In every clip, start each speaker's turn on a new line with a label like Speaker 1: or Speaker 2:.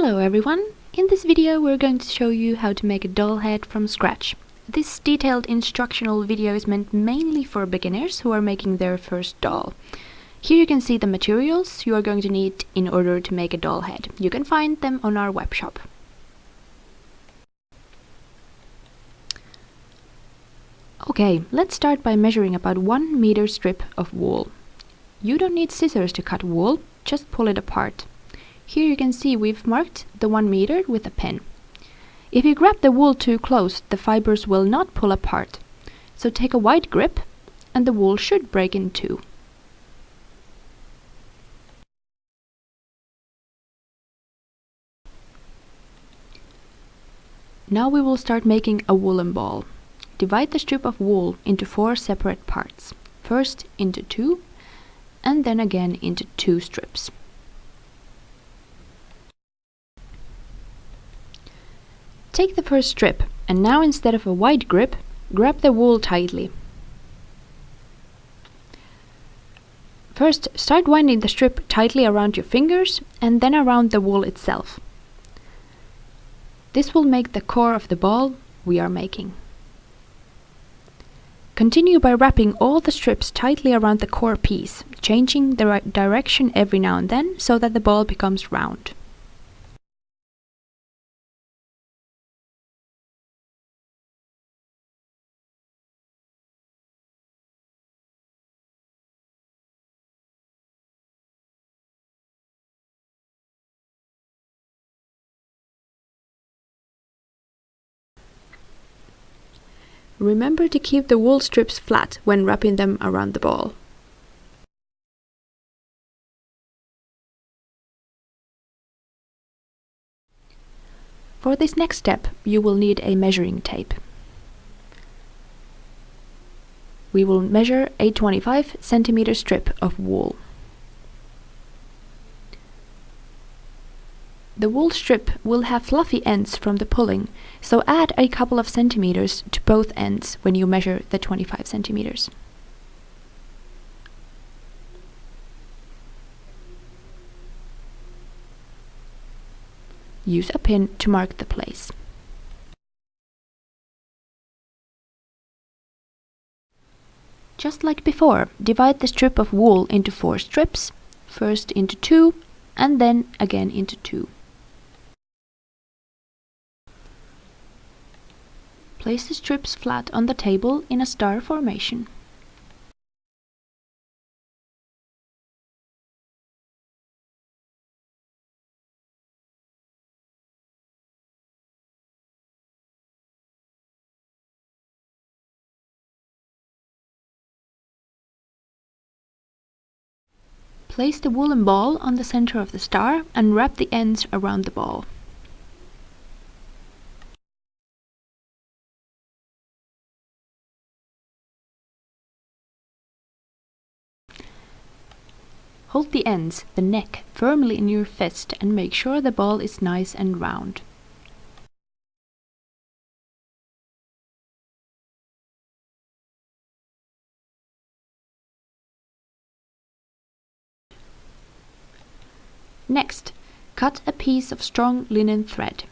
Speaker 1: Hello everyone! In this video we're going to show you how to make a doll head from scratch. This detailed instructional video is meant mainly for beginners who are making their first doll. Here you can see the materials you are going to need in order to make a doll head. You can find them on our web shop. Okay, let's start by measuring about 1 meter strip of wool. You don't need scissors to cut wool, just pull it apart. Here you can see we've marked the 1 meter with a pin. If you grab the wool too close, the fibers will not pull apart. So take a wide grip and the wool should break in two. Now we will start making a woolen ball. Divide the strip of wool into 4 separate parts. First into 2 and then again into 2 strips. Take the first strip and now instead of a wide grip, grab the wool tightly. First, start winding the strip tightly around your fingers and then around the wool itself. This will make the core of the ball we are making. Continue by wrapping all the strips tightly around the core piece, changing the direction every now and then so that the ball becomes round. Remember to keep the wool strips flat when wrapping them around the ball. For this next step, you will need a measuring tape. We will measure a 25 centimeter strip of wool. The wool strip will have fluffy ends from the pulling, so add a couple of centimeters to both ends when you measure the 25 centimeters. Use a pin to mark the place. Just like before, divide the strip of wool into 4 strips, first into 2 and then again into 2. Place the strips flat on the table in a star formation. Place the woolen ball on the center of the star and wrap the ends around the ball. Hold the ends, the neck, firmly in your fist and make sure the ball is nice and round. Next, cut a piece of strong linen thread.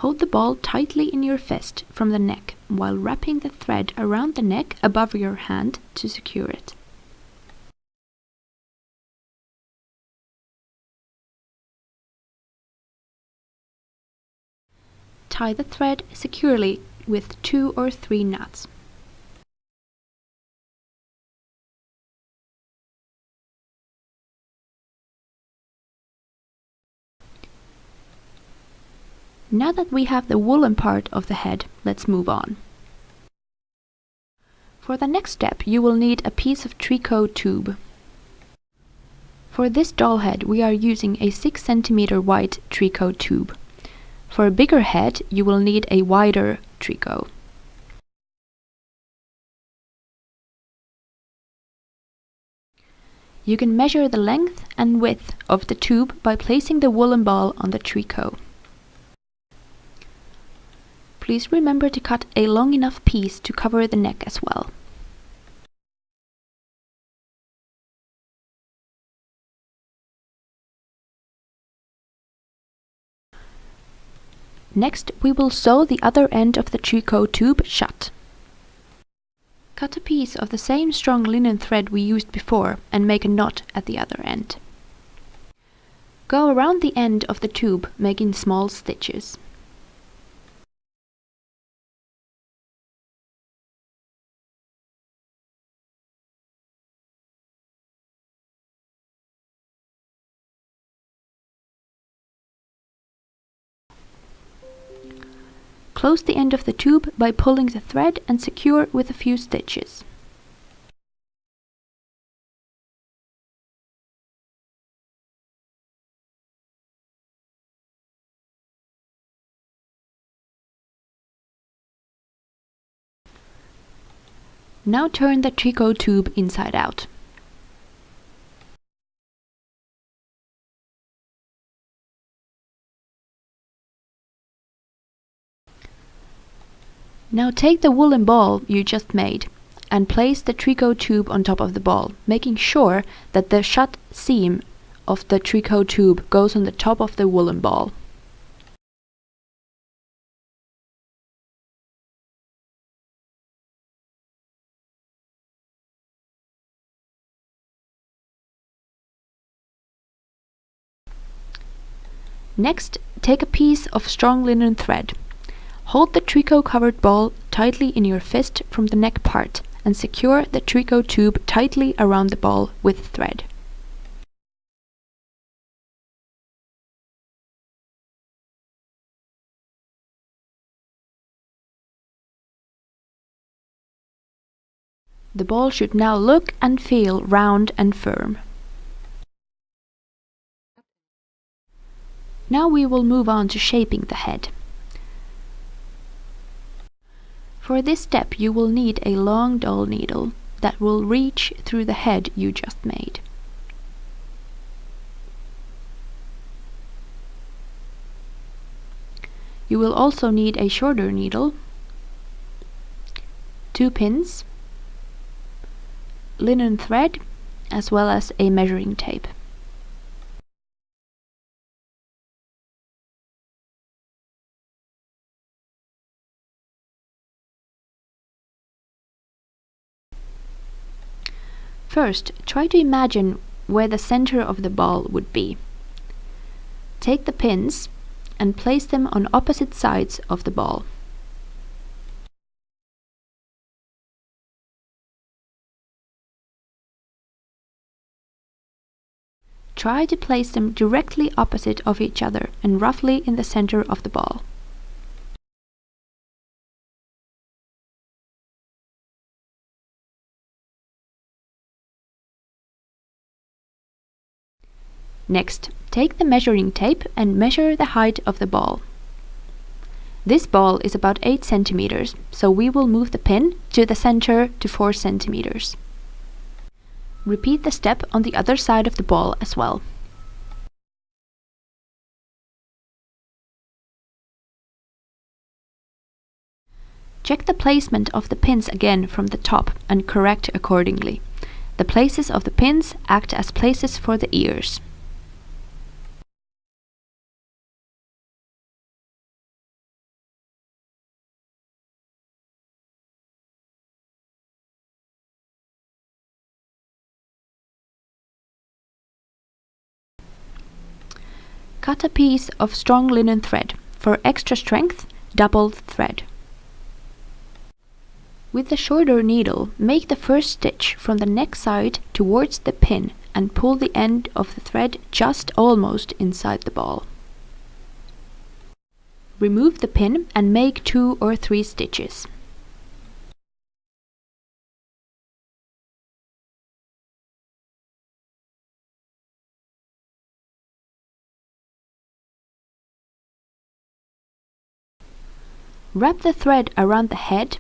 Speaker 1: Hold the ball tightly in your fist from the neck while wrapping the thread around the neck above your hand to secure it. Tie the thread securely with 2 or 3 knots. Now that we have the woolen part of the head, let's move on. For the next step, you will need a piece of tricot tube. For this doll head, we are using a 6 centimeter wide tricot tube. For a bigger head, you will need a wider tricot. You can measure the length and width of the tube by placing the woolen ball on the tricot. Please remember to cut a long enough piece to cover the neck as well. Next, we will sew the other end of the tricot tube shut. Cut a piece of the same strong linen thread we used before and make a knot at the other end. Go around the end of the tube, making small stitches. Close the end of the tube by pulling the thread and secure with a few stitches. Now turn the tricot tube inside out. Now take the woolen ball you just made and place the tricot tube on top of the ball, making sure that the shut seam of the tricot tube goes on the top of the woolen ball. Next, take a piece of strong linen thread. Hold the tricot-covered ball tightly in your fist from the neck part and secure the tricot tube tightly around the ball with thread. The ball should now look and feel round and firm. Now we will move on to shaping the head. For this step you will need a long dull needle that will reach through the head you just made. You will also need a shorter needle, 2 pins, linen thread, as well as a measuring tape. First, try to imagine where the center of the ball would be. Take the pins and place them on opposite sides of the ball. Try to place them directly opposite of each other and roughly in the center of the ball. Next, take the measuring tape and measure the height of the ball. This ball is about 8 centimeters, so we will move the pin to the center to 4 centimeters. Repeat the step on the other side of the ball as well. Check the placement of the pins again from the top and correct accordingly. The places of the pins act as places for the ears. Cut a piece of strong linen thread. For extra strength, doubled thread. With the shorter needle, make the first stitch from the neck side towards the pin and pull the end of the thread just almost inside the ball. Remove the pin and make 2 or 3 stitches. Wrap the thread around the head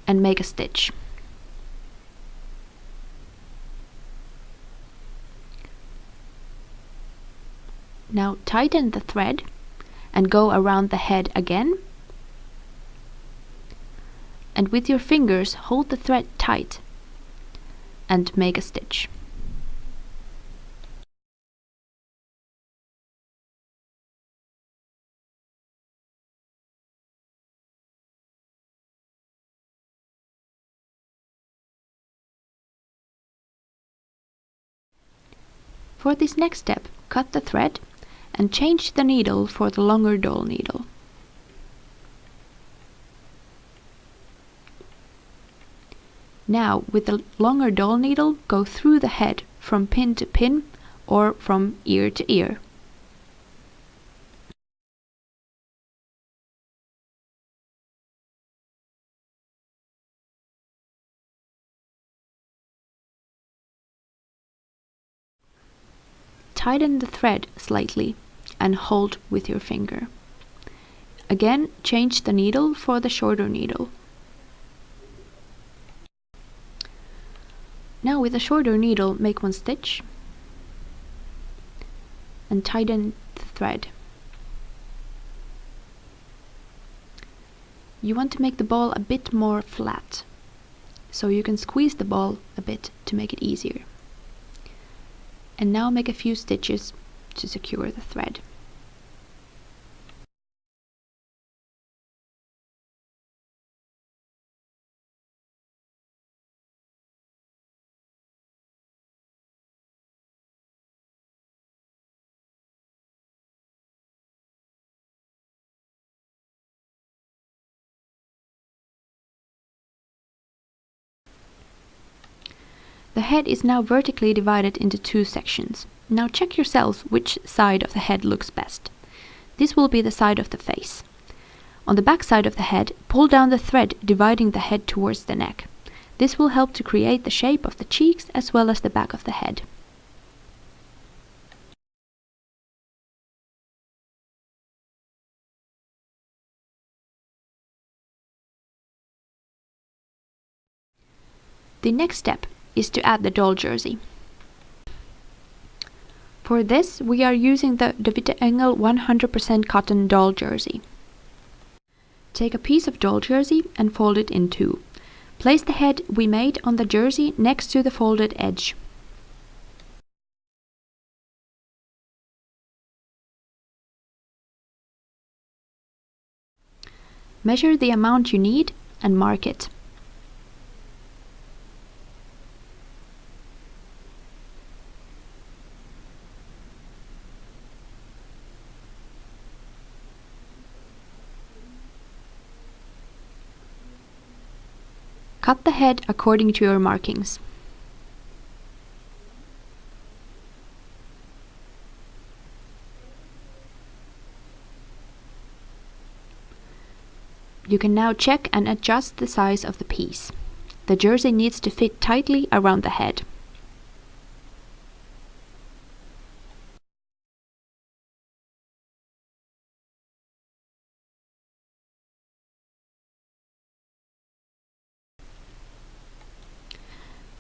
Speaker 1: and make a stitch. Now tighten the thread and go around the head again. And with your fingers hold the thread tight and make a stitch. For this next step, cut the thread and change the needle for the longer doll needle. Now, with the longer doll needle, go through the head from pin to pin or from ear to ear. Tighten the thread slightly and hold with your finger. Again, change the needle for the shorter needle. Now with a shorter needle, make one stitch and tighten the thread. You want to make the ball a bit more flat, so you can squeeze the ball a bit to make it easier. And now make a few stitches to secure the thread. The head is now vertically divided into two sections. Now check yourself which side of the head looks best. This will be the side of the face. On the back side of the head, pull down the thread dividing the head towards the neck. This will help to create the shape of the cheeks as well as the back of the head. The next step is to add the doll jersey. For this, we are using the Witte Engel 100% cotton doll jersey. Take a piece of doll jersey and fold it in two. Place the head we made on the jersey next to the folded edge. Measure the amount you need and mark it. Cut the head according to your markings. You can now check and adjust the size of the piece. The jersey needs to fit tightly around the head.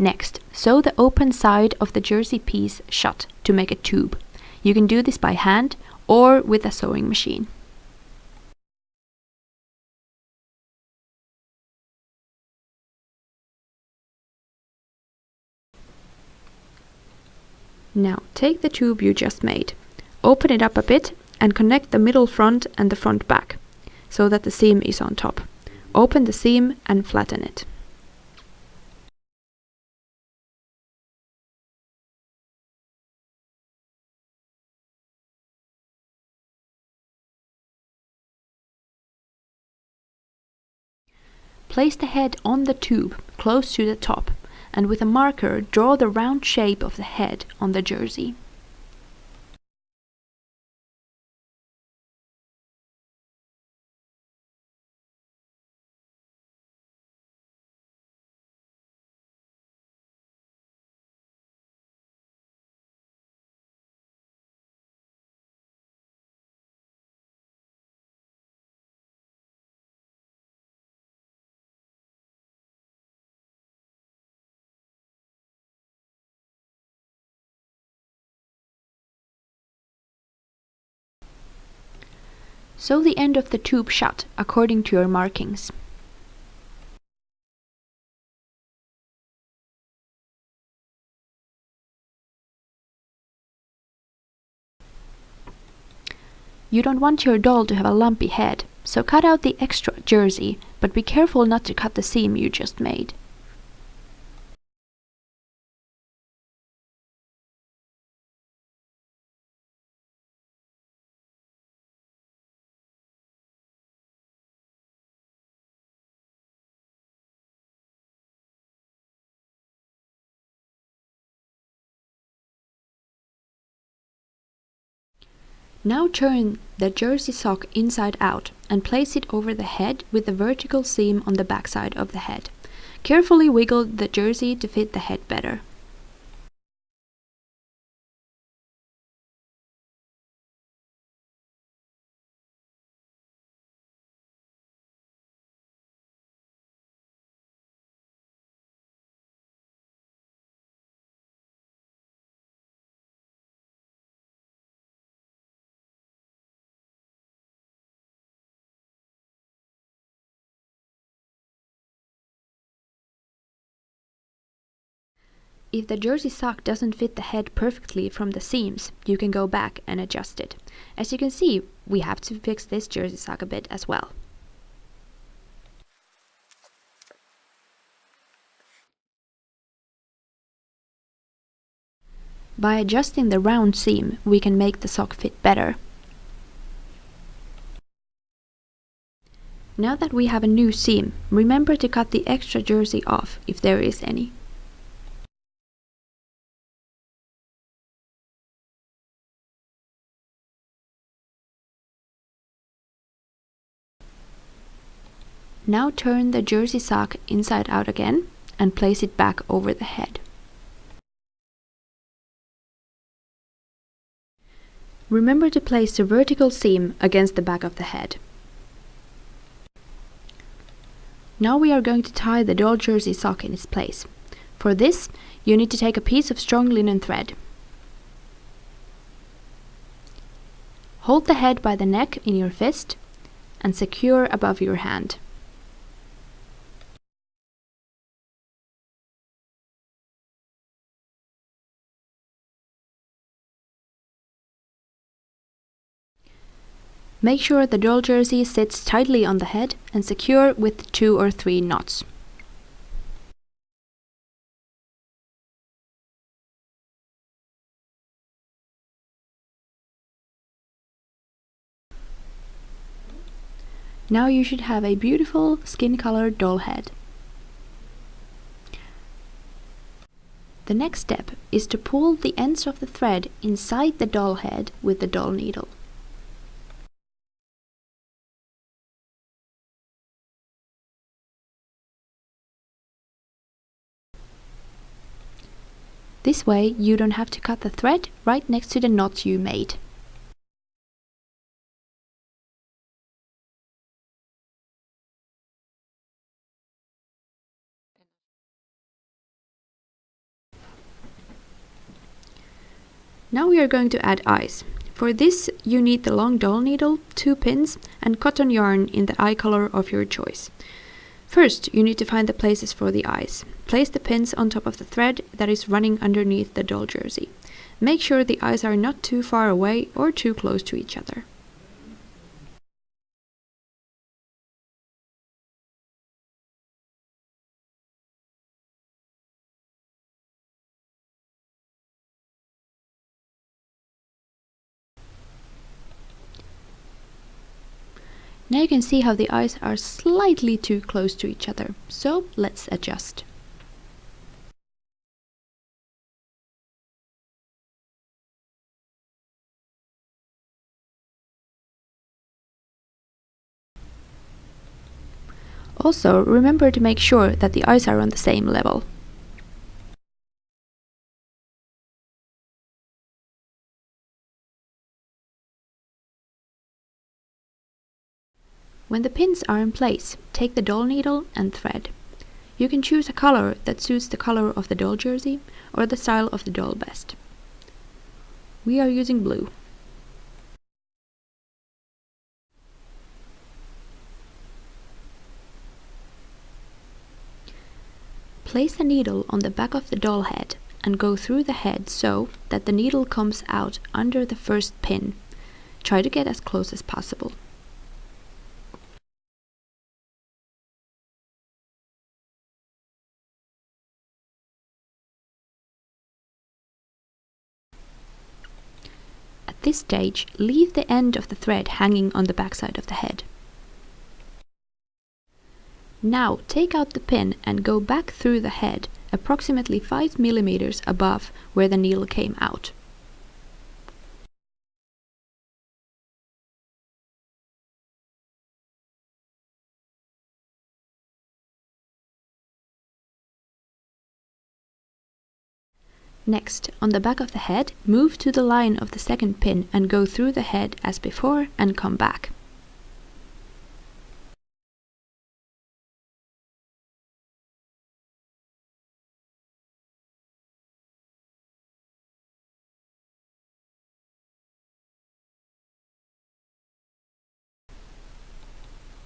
Speaker 1: Next, sew the open side of the jersey piece shut to make a tube. You can do this by hand or with a sewing machine. Now take the tube you just made, open it up a bit and connect the middle front and the front back so that the seam is on top. Open the seam and flatten it. Place the head on the tube close to the top and with a marker draw the round shape of the head on the jersey. Sew the end of the tube shut according to your markings. You don't want your doll to have a lumpy head, so cut out the extra jersey, but be careful not to cut the seam you just made. Now turn the jersey sock inside out and place it over the head with the vertical seam on the backside of the head. Carefully wiggle the jersey to fit the head better. If the jersey sock doesn't fit the head perfectly from the seams, you can go back and adjust it. As you can see, we have to fix this jersey sock a bit as well. By adjusting the round seam, we can make the sock fit better. Now that we have a new seam, remember to cut the extra jersey off if there is any. Now turn the jersey sock inside out again and place it back over the head. Remember to place the vertical seam against the back of the head. Now we are going to tie the doll jersey sock in its place. For this, you need to take a piece of strong linen thread. Hold the head by the neck in your fist and secure above your hand. Make sure the doll jersey sits tightly on the head and secure with 2 or 3 knots. Now you should have a beautiful skin-colored doll head. The next step is to pull the ends of the thread inside the doll head with the doll needle. This way you don't have to cut the thread right next to the knot you made. Now we are going to add eyes. For this you need the long doll needle, 2 pins and cotton yarn in the eye color of your choice. First, you need to find the places for the eyes. Place the pins on top of the thread that is running underneath the doll jersey. Make sure the eyes are not too far away or too close to each other. Now you can see how the eyes are slightly too close to each other, so let's adjust. Also, remember to make sure that the eyes are on the same level. When the pins are in place, take the doll needle and thread. You can choose a color that suits the color of the doll jersey or the style of the doll best. We are using blue. Place a needle on the back of the doll head and go through the head so that the needle comes out under the first pin. Try to get as close as possible. At this stage, leave the end of the thread hanging on the backside of the head. Now take out the pin and go back through the head, approximately 5 mm above where the needle came out. Next, on the back of the head, move to the line of the second pin and go through the head as before and come back.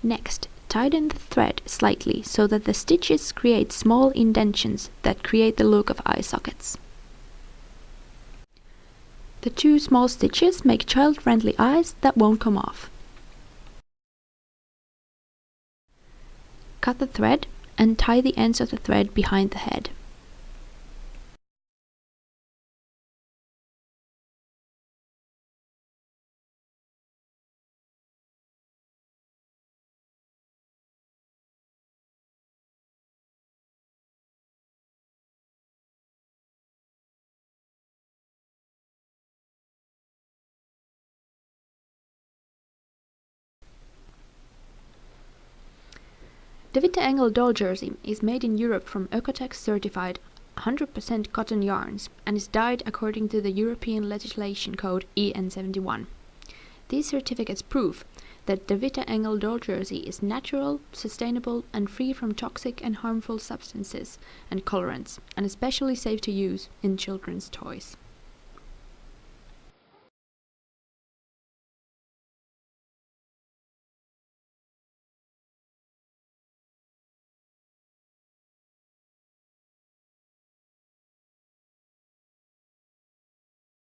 Speaker 1: Next, tighten the thread slightly so that the stitches create small indentions that create the look of eye sockets. The 2 small stitches make child-friendly eyes that won't come off. Cut the thread and tie the ends of the thread behind the head. The Witte Engel doll jersey is made in Europe from Oeko-Tex certified 100% cotton yarns and is dyed according to the European legislation code EN71. These certificates prove that the Witte Engel doll jersey is natural, sustainable and free from toxic and harmful substances and colorants, and especially safe to use in children's toys.